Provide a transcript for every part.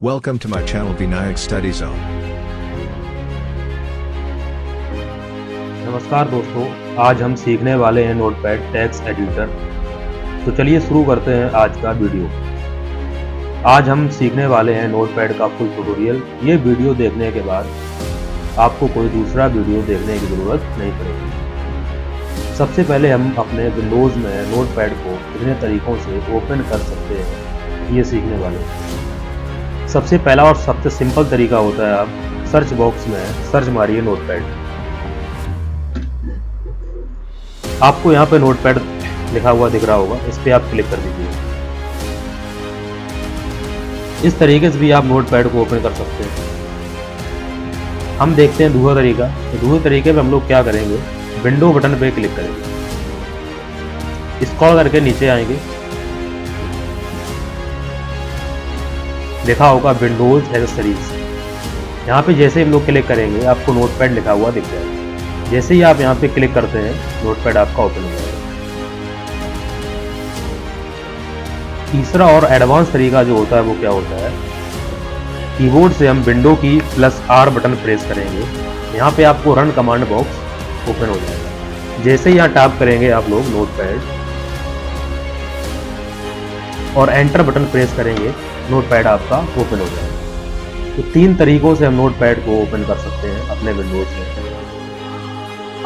Welcome to my channel Vinayak Study Zone. नमस्कार दोस्तों, आज हम सीखने वाले हैं नोटपैड टेक्स्ट एडिटर। तो चलिए शुरू करते हैं आज का वीडियो। आज हम सीखने वाले हैं नोटपैड का फुल ट्यूटोरियल। ये वीडियो देखने के बाद आपको कोई दूसरा वीडियो देखने की ज़रूरत नहीं पड़ेगी। सबसे पहले हम अपने विंडोज़ में नोटपैड को कितने तरीक़ों से ओपन कर सकते हैं ये सीखने वाले हैं। सबसे पहला और सबसे सिंपल तरीका होता है, आप सर्च बॉक्स में सर्च मारिए नोटपैड। आपको यहाँ पे नोटपैड लिखा हुआ दिख रहा होगा, इस पर आप क्लिक कर दीजिए। इस तरीके से भी आप नोटपैड को ओपन कर सकते हैं। हम देखते हैं दूसरा तरीका। तो दूसरे तरीके पे हम लोग क्या करेंगे, विंडो बटन पे क्लिक करेंगे, स्क्रॉल करके नीचे आएंगे, लिखा होगा विंडोज एक्सेसरीज। यहाँ पे जैसे हम लोग क्लिक करेंगे आपको नोटपैड लिखा हुआ दिख जाएगा। जैसे ही आप यहाँ पे क्लिक करते हैं नोटपैड आपका ओपन हो जाएगा। तीसरा और एडवांस तरीका जो होता है वो क्या होता है, कीबोर्ड से हम विंडो की +R बटन प्रेस करेंगे। यहाँ पे आपको रन कमांड बॉक्स ओपन हो जाएगा। जैसे ही यहाँ टाइप करेंगे आप लोग नोटपैड और एंटर बटन प्रेस करेंगे, नोटपैड आपका ओपन हो जाएगा। तो 3 तरीकों से हम नोटपैड को ओपन कर सकते हैं अपने विंडोज में।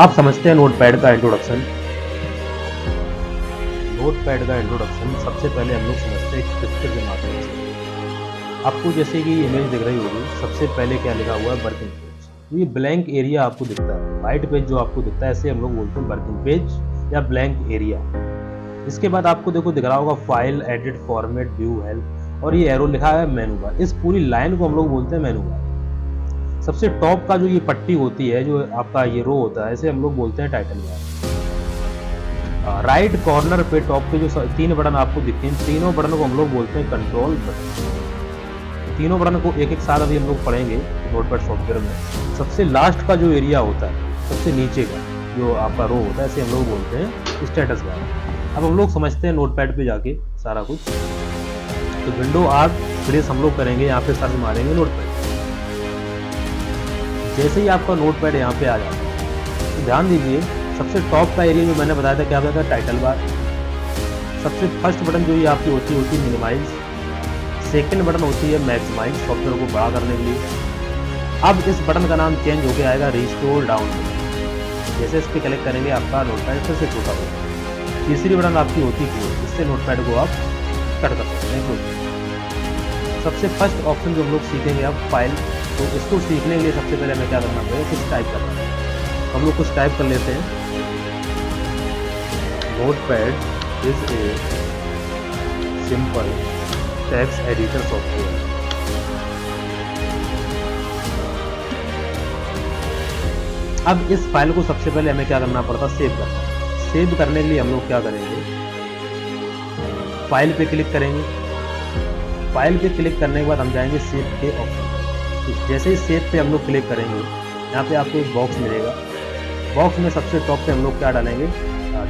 आप समझते हैं नोटपैड का इंट्रोडक्शन। नोटपैड का इंट्रोडक्शन सबसे पहले हम लोग समझते हैं एक पिक्चर के माध्यम से। आपको जैसे कि इमेज दिख रही होगी, सबसे पहले क्या लिखा हुआ है, वर्किंग पेज। ये ब्लैंक एरिया आपको दिखता है, वाइट पेज जो आपको दिखता है, ऐसे हम लोग बोलते हैं वर्किंग पेज या ब्लैंक एरिया। इसके बाद आपको देखो दिख रहा होगा file, edit, format, view, help, और ये एरो लिखा है मेनू बार। इस पूरी लाइन को हम लोग बोलते हैं मेनू बार। सबसे टॉप का जो ये पट्टी होती है, जो आपका ये रो होता है, इसे हम लोग बोलते हैं टाइटल बार। राइट कॉर्नर पे टॉप पे जो 3 बटन आपको दिखते हैं, तीनों बटन को हम लोग बोलते हैं कंट्रोल बटन। तीनों बटन को एक एक साथ अभी हम लोग पढ़ेंगे नोटपैड सॉफ्टवेयर में। सबसे लास्ट का जो एरिया होता है, सबसे नीचे का जो आपका रो होता है, इसे हम लोग बोलते हैं स्टेटस बार। अब हम लोग समझते हैं नोटपैड पे जाके सारा कुछ। तो विंडो R प्रेस हम लोग करेंगे, यहाँ पे सर्च मारेंगे नोटपैड। जैसे ही आपका नोटपैड यहाँ पे आ जाता है, तो ध्यान दीजिए सबसे टॉप का एरिया जो मैंने बताया था क्या होता है, टाइटल बार। सबसे फर्स्ट बटन जो ये आपकी होती है मिनिमाइज। सेकंड बटन होती है मैक्सिमाइज, सॉफ्टवेयर को बड़ा करने के लिए। अब इस बटन का नाम चेंज होकर आएगा रिस्टोर डाउन। जैसे इस पर क्लिक करेंगे आपका नोटपैड फिर से छोटा होगा। तीसरी बटन आपकी होती है, इससे नोटपैड को आप कट कर सकते हैं। सबसे फर्स्ट ऑप्शन जो हम लोग सीखेंगे अब फाइल। तो इसको सीखने के लिए सबसे पहले हमें क्या करना पड़ेगा, कुछ टाइप करना है। हम लोग कुछ टाइप कर लेते हैं। Notepad is a simple text editor software. अब इस फाइल को सबसे पहले हमें क्या करना पड़ता, सेव करना। सेव करने के लिए हम लोग क्या करेंगे, फाइल पे क्लिक करेंगे। फाइल पे क्लिक करने के बाद हम जाएंगे सेव के ऑप्शन। तो जैसे ही सेव पे हम लोग क्लिक करेंगे, यहाँ पे आपको एक बॉक्स मिलेगा। बॉक्स में सबसे टॉप पे हम लोग क्या डालेंगे,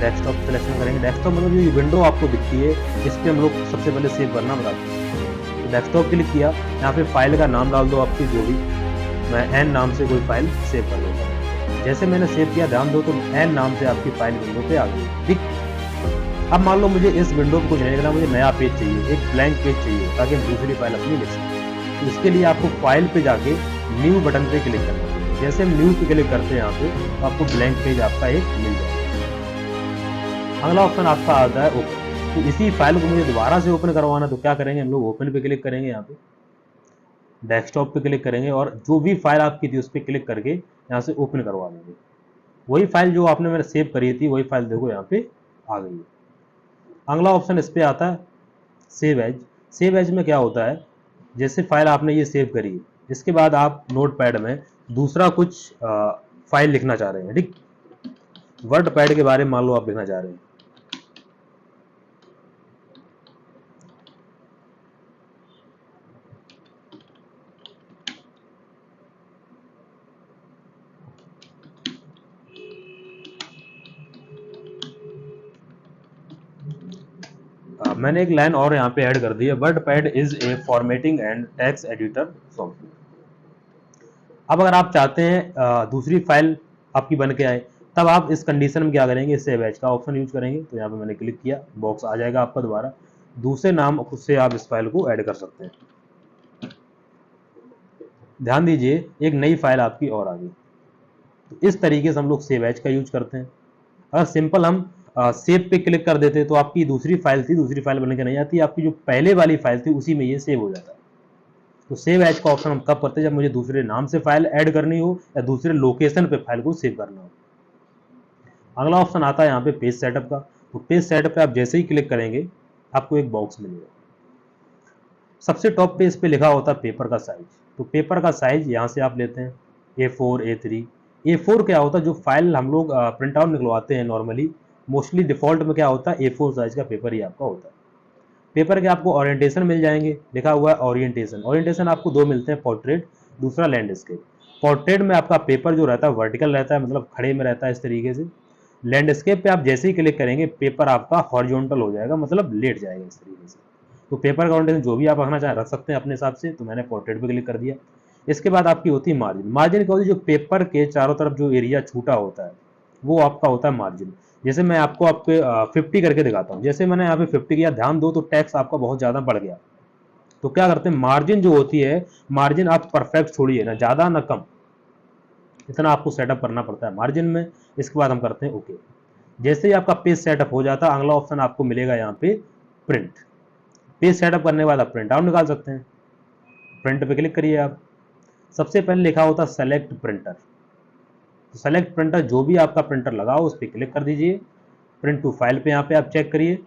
डेस्कटॉप सिलेक्शन करेंगे। डेस्कटॉप मतलब जो विंडो आपको दिखती है, इस पर हम लोग सबसे पहले सेव करना बताते हैं। तो डेस्कटॉप क्लिक किया, यहाँ पे फाइल का नाम डाल दो आपकी जो भी। मैं एन नाम से कोई फाइल सेव कर देता हूँ। जैसे मैंने सेव किया, ध्यान दो तो एन नाम से आपकी फाइल विंडो पे आ गई। ठीक, अब मान लो मुझे इस विंडो पे कुछ नहीं लिखना, मुझे नया पेज चाहिए, एक ब्लैंक पेज चाहिए ताकि हम दूसरी फाइल अपनी लिख सकें। तो इसके लिए आपको फाइल पे जाके न्यू बटन पे क्लिक करना है। जैसे हम न्यू पे क्लिक करते हैं यहाँ पे, तो आपको ब्लैंक पेज आपका एक मिल जाएगा। अगला ऑप्शन आपका आता है ओपन। तो इसी फाइल को मुझे दोबारा से ओपन करवाना, तो क्या करेंगे, हम लोग ओपन पे क्लिक करेंगे, यहाँ पे डेस्कटॉप पे क्लिक करेंगे और जो भी फाइल आपकी थी उस पर क्लिक करके यहाँ से ओपन करवा देंगे। वही फाइल जो आपने मैंने सेव करी थी, वही फाइल देखो यहाँ पे आ गई है। अगला ऑप्शन इस पे आता है सेव एज। सेव एज में क्या होता है, जैसे फाइल आपने ये सेव करी है, इसके बाद आप नोटपैड में दूसरा कुछ फाइल लिखना चाह रहे हैं। ठीक, वर्ड पैड के बारे में मान लो आप लिखना चाह रहे हैं। मैंने एक लाइन और यहाँ पे ऐड कर दी है, WordPad is a formatting and text editor software. अब अगर आप चाहते हैं दूसरी फाइल आपकी बन के आए, तब आप इस कंडीशन में क्या करेंगे, सेव एज का ऑप्शन यूज करेंगे। तो यहाँ पे मैंने क्लिक किया, बॉक्स आ जाएगा आपका दोबारा, दूसरे नाम खुद से आप इस फाइल को ऐड कर सकते हैं। ध्यान दीजिए एक नई फाइल आपकी और आ गई। तो इस तरीके से हम लोग सेव एज का यूज करते हैं। अगर सिंपल हम सेव पे क्लिक कर देते तो आपकी दूसरी फाइल थी, दूसरी फाइल बन के नहीं आती, आपकी जो पहले वाली फाइल थी उसी में ये सेव हो जाता है। तो सेव एज का ऑप्शन हम कब करते हैं, जब मुझे दूसरे नाम से फाइल ऐड करनी हो या दूसरे लोकेशन पे फाइल को सेव करना हो। अगला ऑप्शन आता है यहाँ पे पेज सेटअप का। तो पेज सेटअप पे आप जैसे ही क्लिक करेंगे आपको एक बॉक्स मिलेगा। सबसे टॉप पे इस पे लिखा होता है पेपर का साइज। तो पेपर का साइज यहाँ से आप लेते हैं A4, A3। A4 क्या होता है, जो फाइल हम लोग प्रिंट आउट निकलवाते हैं नॉर्मली, मोस्टली डिफॉल्ट में क्या होता है, A4 साइज का पेपर ही आपका होता है। पेपर के आपको ओरिएंटेशन मिल जाएंगे, लिखा हुआ है ओरिएंटेशन। ओरिएंटेशन आपको दो मिलते हैं, पोर्ट्रेट, दूसरा लैंडस्केप। पोर्ट्रेट में आपका पेपर जो रहता है वर्टिकल रहता है, मतलब खड़े में रहता है इस तरीके से। लैंडस्केप पे आप जैसे ही क्लिक करेंगे पेपर आपका हॉरिजॉन्टल हो जाएगा, मतलब लेट जाएगा इस तरीके से। तो पेपर का ओरिएंटेशन जो भी आप रखना चाहें रख सकते हैं अपने हिसाब से। तो मैंने पोर्ट्रेट पे क्लिक कर दिया। इसके बाद आपकी होती है मार्जिन। मार्जिन क्या होती है, जो पेपर के चारों तरफ जो एरिया छूटा होता है वो आपका होता है मार्जिन। जैसे मैं आपको आपके 50 करके दिखाता हूँ। जैसे मैंने यहाँ पे 50 किया, ध्यान दो तो टैक्स आपका बहुत ज़्यादा बढ़ गया। तो क्या करते हैं, मार्जिन जो होती है, मार्जिन आप परफेक्ट छोड़िए, ना ज़्यादा ना कम, इतना आपको सेटअप करना पड़ता है मार्जिन में। इसके बाद हम करते हैं ओके। जैसे ही आपका पेज सेटअप हो जाता है, अगला ऑप्शन आपको मिलेगा यहाँ पे प्रिंट। पेज सेटअप करने के बाद आप प्रिंट आउट निकाल सकते हैं। प्रिंट पे क्लिक करिए आप। सबसे पहले लिखा होता है सेलेक्ट प्रिंटर। तो सेलेक्ट प्रिंटर, जो भी आपका प्रिंटर लगा हो उस पर क्लिक कर दीजिए। प्रिंट टू फाइल पे यहाँ पे आप चेक करिए।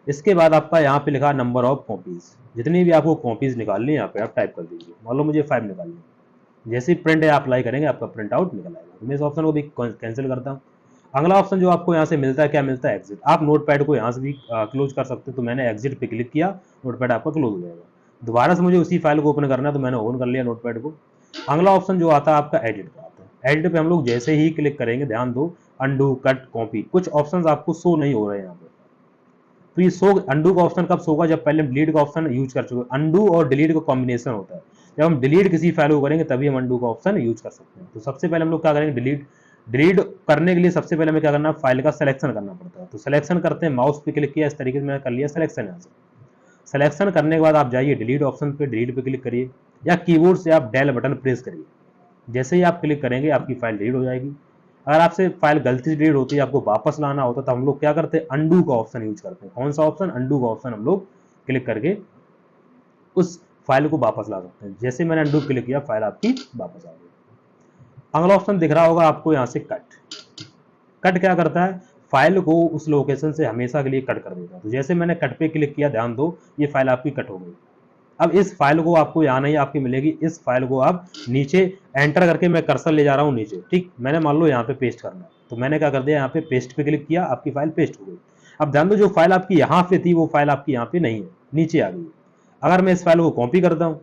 इसके बाद आपका यहाँ पे लिखा नंबर ऑफ कॉपीज, जितनी भी आपको कॉपीज निकालनी है यहाँ पे आप टाइप कर दीजिए। मान लो मुझे 5 निकालनी है। जैसे ही प्रिंट अप्लाई करेंगे आपका प्रिंट आउट निकल आएगा। तो मैं इस ऑप्शन को भी कैंसिल करता हूँ। अगला ऑप्शन जो आपको यहाँ से मिलता है, क्या मिलता है, एग्जिट। आप नोटपैड को यहाँ से भी क्लोज कर सकते हैं। तो मैंने एग्जिट पे क्लिक किया, नोटपैड आपका क्लोज हो जाएगा। दोबारा से मुझे उसी फाइल को ओपन करना है, तो मैंने ओपन कर लिया नोटपैड को। अगला ऑप्शन जो आता है आपका एडिट का आता है। एडिट पे हम लोग जैसे ही क्लिक करेंगे, ध्यान दो, अंडू, कट, कॉपी, कुछ ऑप्शंस आपको शो नहीं हो रहे हैं यहाँ पे। तो ये शो अंडू का ऑप्शन कब शो होगा, जब पहले डिलीट का ऑप्शन यूज कर चुके। अंडू और डिलीट का कॉम्बिनेशन होता है। जब हम डिलीट किसी फाइल को करेंगे तभी हम अंडू का ऑप्शन यूज कर सकते हैं। तो सबसे पहले हम लोग क्या करेंगे, डिलीट करने के लिए सबसे पहले हमें क्या करना है, फाइल का सिलेक्शन करना पड़ता है। तो सिलेक्शन करते हैं, माउस पे क्लिक किया, इस तरीके से मैंने कर लिया सिलेक्शन। यहाँ से सिलेक्शन करने के बाद आप जाइए डिलीट ऑप्शन पे, डिलीट पे क्लिक करिए, या कीबोर्ड से आप डेल बटन प्रेस करिए। जैसे ही आप क्लिक करेंगे आपकी फाइल डिलीट हो जाएगी। अगर आपसे फाइल गलती से डिलीट होती है, आपको वापस लाना होता है, तो हम लोग क्या करते हैं, अंडू का ऑप्शन यूज करते हैं। कौन सा ऑप्शन, अंडू का ऑप्शन। हम लोग क्लिक करके उस फाइल को वापस ला सकते हैं। जैसे मैंने अंडू क्लिक किया, फाइल आपकी वापस आ गई। अगला ऑप्शन दिख रहा होगा आपको यहाँ से कट। कट क्या करता है, फाइल को उस लोकेशन से हमेशा के लिए कट कर देता है। तो जैसे मैंने कट पे क्लिक किया, ध्यान दो, ये फाइल आपकी कट हो गई। अब इस फाइल को आपको यहाँ नहीं आपकी मिलेगी, इस फाइल को आप नीचे एंटर करके, मैं कर्सर ले जा रहा हूँ नीचे, ठीक, मैंने मान लो यहाँ पे पेस्ट करना है। तो मैंने क्या कर दिया, यहाँ पे पेस्ट पे क्लिक किया, आपकी फाइल पेस्ट हो गई। अब ध्यान दो, जो फाइल आपकी यहाँ पे थी वो फाइल आपकी यहाँ पे नहीं है, नीचे आ गई। अगर मैं इस फाइल को कॉपी करता हूँ,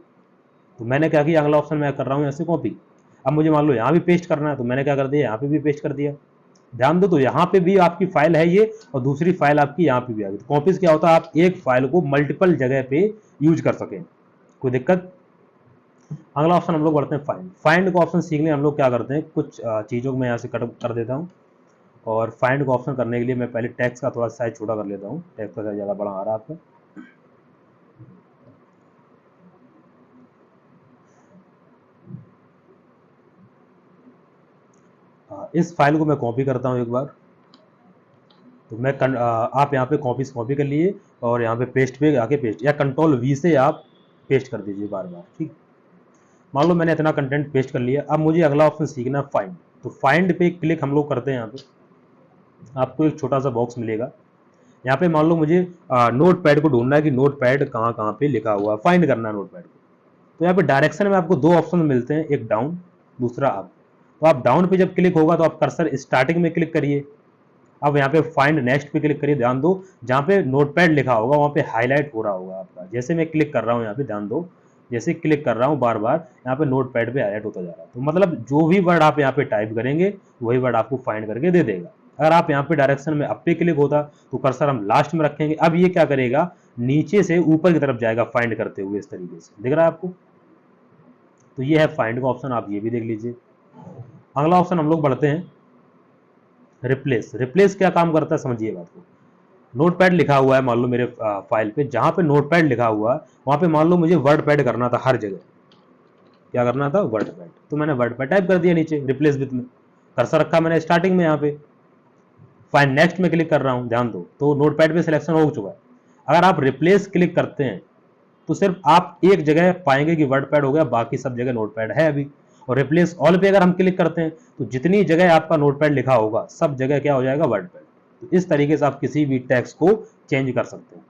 तो मैंने क्या किया, अगला ऑप्शन मैं कर रहा हूँ यहाँ से कॉपी। अब मुझे मान लो यहाँ भी पेस्ट करना है, तो मैंने क्या कर दिया, यहाँ पे भी पेस्ट कर दिया। ध्यान दो, तो यहाँ पे भी आपकी फाइल है ये, और दूसरी फाइल आपकी यहाँ पे भी आ गई। तो कॉपीज क्या होता है, आप एक फाइल को मल्टीपल जगह पे यूज कर सकें, कोई दिक्कत। अगला ऑप्शन हम लोग बढ़ते हैं फाइंड। फाइंड का ऑप्शन सीखने हम लोग क्या करते हैं, कुछ चीज़ों को मैं यहाँ से कट कर देता हूँ। और फाइंड का ऑप्शन करने के लिए मैं पहले टेक्स्ट का थोड़ा साइज छोटा कर लेता हूँ। टेक्स्ट का साइज ज़्यादा बड़ा आ रहा है आपको। इस फाइल को मैं कॉपी करता हूँ एक बार। तो मैं आप यहाँ पे कॉपी कर लिए, और यहाँ पे पेस्ट पे आके पेस्ट, या कंट्रोल V से आप पेस्ट कर दीजिए बार बार, ठीक। मान लो मैंने इतना कंटेंट पेस्ट कर लिया। अब मुझे अगला ऑप्शन सीखना है फाइंड। तो फाइंड पे क्लिक हम लोग करते हैं। यहाँ पे आपको एक छोटा सा बॉक्स मिलेगा। यहाँ पे मान लो मुझे नोट पैड को ढूंढना है कि नोट पैड कहाँ कहाँ पे लिखा हुआ है, फाइंड करना है नोट पैड को। तो यहाँ पे डायरेक्शन में आपको दो ऑप्शन मिलते हैं, एक डाउन, दूसरा अप। तो आप डाउन पे जब क्लिक होगा तो आप कर्सर स्टार्टिंग में क्लिक करिए। अब यहाँ पे फाइंड नेक्स्ट पे क्लिक करिए। ध्यान दो, जहाँ पे नोटपैड लिखा होगा वहाँ पे हाईलाइट हो रहा होगा आपका। जैसे मैं क्लिक कर रहा हूँ यहाँ पे, ध्यान दो, जैसे क्लिक कर रहा हूँ बार बार, यहाँ पे नोटपैड पे हाईलाइट होता जा रहा है। तो मतलब जो भी वर्ड आप यहाँ पे टाइप करेंगे वही वर्ड आपको फाइंड करके दे देगा। अगर आप यहाँ पे डायरेक्शन में अप पे क्लिक होता तो कर्सर हम लास्ट में रखेंगे। अब ये क्या करेगा, नीचे से ऊपर की तरफ जाएगा फाइंड करते हुए, इस तरीके से दिख रहा है आपको। तो ये है फाइंड का ऑप्शन, आप ये भी देख लीजिए। अगला ऑप्शन हम लोग बढ़ते हैं रिप्लेस। रिप्लेस क्या काम करता है समझिए बात को। नोटपैड लिखा हुआ है मान लो मेरे फाइल पे, जहां पे नोटपैड लिखा हुआ है वहां पे मान लो मुझे वर्ड पैड करना था हर जगह। क्या करना था, वर्ड पैड। तो मैंने वर्ड पैड टाइप कर दिया नीचे रिप्लेस विथ में, कर्सर रखा मैंने स्टार्टिंग में यहाँ पे, फाइंड नेक्स्ट में क्लिक कर रहा हूँ, ध्यान दो तो नोटपैड पे सिलेक्शन हो चुका है। अगर आप रिप्लेस क्लिक करते हैं तो सिर्फ आप एक जगह पाएंगे कि वर्ड पैड हो गया, बाकी सब जगह नोटपैड है अभी। और रिप्लेस ऑल पे अगर हम क्लिक करते हैं तो जितनी जगह आपका नोटपैड लिखा होगा सब जगह क्या हो जाएगा, वर्ड पैड। तो इस तरीके से आप किसी भी टेक्स्ट को चेंज कर सकते हैं।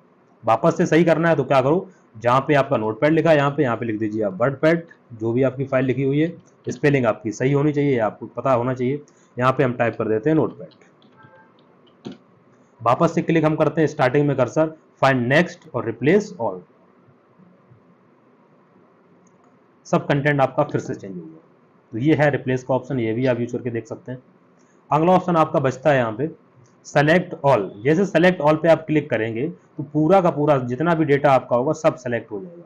वापस से सही करना है तो क्या करो, जहां पे आपका नोटपैड लिखा है यहाँ पे लिख दीजिए आप वर्ड पैड, जो भी आपकी फाइल लिखी हुई है, स्पेलिंग आपकी सही होनी चाहिए, आपको पता होना चाहिए। यहाँ पे हम टाइप कर देते हैं नोटपैड। वापस से क्लिक हम करते हैं स्टार्टिंग में कर्सर, फाइंड नेक्स्ट और रिप्लेस ऑल, सब कंटेंट आपका फिर से चेंज हो गया। तो ये है रिप्लेस का ऑप्शन, ये भी आप यूज करके देख सकते हैं। अगला ऑप्शन आपका बचता है यहाँ पे सेलेक्ट ऑल। जैसे सेलेक्ट ऑल पे आप क्लिक करेंगे तो पूरा का पूरा जितना भी डेटा आपका होगा सब सेलेक्ट हो जाएगा,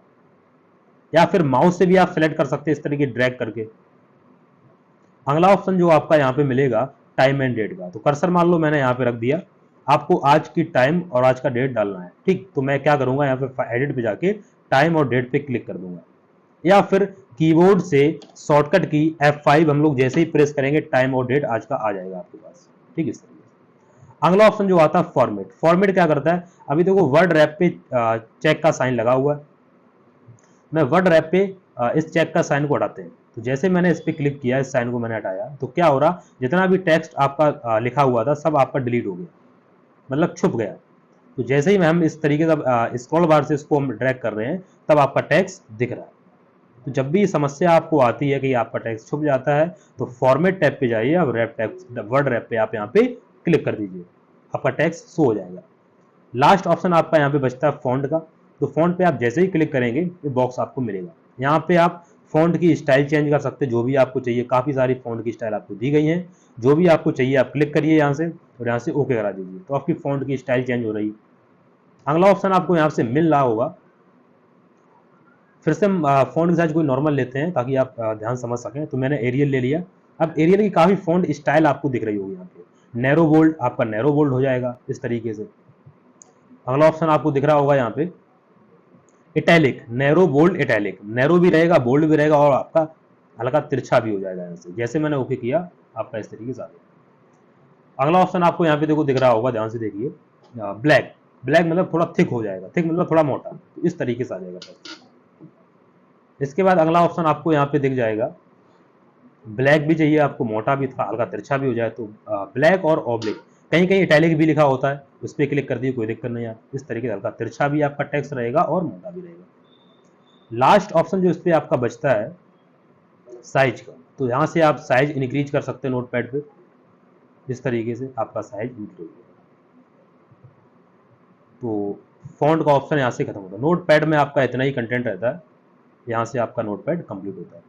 या फिर माउस से भी आप सेलेक्ट कर सकते हैं इस तरीके ड्रैग करके। अगला ऑप्शन जो आपका यहाँ पे मिलेगा टाइम एंड डेट का, तो कर्सर मान लो मैंने यहाँ पे रख दिया, आपको आज की टाइम और आज का डेट डालना है, ठीक। तो मैं क्या करूंगा, यहाँ पे एडिट पे जाके टाइम और डेट पे क्लिक कर दूंगा, या फिर कीबोर्ड से शॉर्टकट की F5 हम लोग जैसे ही प्रेस करेंगे टाइम और डेट आज का आ जाएगा आपके पास, ठीक। इस तरीके से अगला ऑप्शन जो आता है फॉर्मेट। फॉर्मेट क्या करता है, अभी देखो वर्ड रैप पे चेक का साइन लगा हुआ है, मैं वर्ड रैप पे इस चेक का साइन को हटाते हैं। तो जैसे मैंने इस पे क्लिक किया, इस साइन को मैंने हटाया, तो क्या हो रहा, जितना भी टेक्स्ट आपका लिखा हुआ था सब आपका डिलीट हो गया, मतलब छुप गया। तो जैसे ही हम इस तरीके से स्क्रॉल बार से इसको हम ड्रैग कर रहे हैं तब आपका टेक्स्ट दिख रहा है। तो जब भी समस्या आपको आती है कि आपका टेक्स्ट छुप जाता है तो फॉर्मेट टैब पे जाइए, अब रैप टेक्स्ट वर्ड रैप पे आप यहाँ पे क्लिक कर दीजिए, आपका टेक्स्ट शो हो जाएगा। लास्ट ऑप्शन आपका यहाँ पे बचता है फॉन्ट का। तो फॉन्ट पे आप जैसे ही क्लिक करेंगे ये बॉक्स आपको मिलेगा, यहाँ पे आप फॉन्ट की स्टाइल चेंज कर सकते हैं, जो भी आपको चाहिए। काफ़ी सारी फॉन्ट की स्टाइल आपको दी गई है, जो भी आपको चाहिए आप क्लिक करिए यहाँ से और यहाँ से ओके करा दीजिए, तो आपकी फॉन्ट की स्टाइल चेंज हो रही है। अगला ऑप्शन आपको यहाँ से मिल रहा होगा, फिर से हम फॉन्ट साइज कोई नॉर्मल लेते हैं ताकि आप ध्यान समझ सकें। तो मैंने एरियल ले लिया, अब एरियल की काफ़ी फॉन्ट स्टाइल आपको दिख रही होगी यहाँ पे। नैरो बोल्ड, आपका नैरो बोल्ड हो जाएगा इस तरीके से। अगला ऑप्शन आपको दिख रहा होगा यहाँ पे italic, narrow bold italic, narrow भी रहेगा बोल्ड भी रहेगा और आपका हल्का तिरछा भी हो जाएगा यहाँ से। जैसे मैंने ओके किया आपका इस तरीके से आ गया। अगला ऑप्शन आपको यहाँ पे देखो दिख रहा होगा, ध्यान से देखिए, ब्लैक। ब्लैक मतलब थोड़ा थिक हो जाएगा, थिक मतलब थोड़ा मोटा, तो इस तरीके से आ जाएगा। इसके बाद अगला ऑप्शन आपको यहाँ पे दिख जाएगा ब्लैक भी चाहिए आपको, मोटा भी थोड़ा हल्का तिरछा भी हो जाए तो ब्लैक और ऑब्लिक। कहीं कहीं इटैलिक भी लिखा होता है, उस पर क्लिक कर दिए कोई दिक्कत नहीं है। इस तरीके से हल्का तिरछा भी आपका टेक्स्ट रहेगा और मोटा भी रहेगा। लास्ट ऑप्शन जो इस पर आपका बचता है साइज का, तो यहाँ से आप साइज इंक्रीज कर सकते हैं नोटपैड पे, इस तरीके से आपका साइज इंक्रीज होगा। तो फॉन्ट का ऑप्शन यहाँ से खत्म होता है। नोटपैड में आपका इतना ही कंटेंट रहता है, यहाँ से आपका नोटपैड कंप्लीट होता है।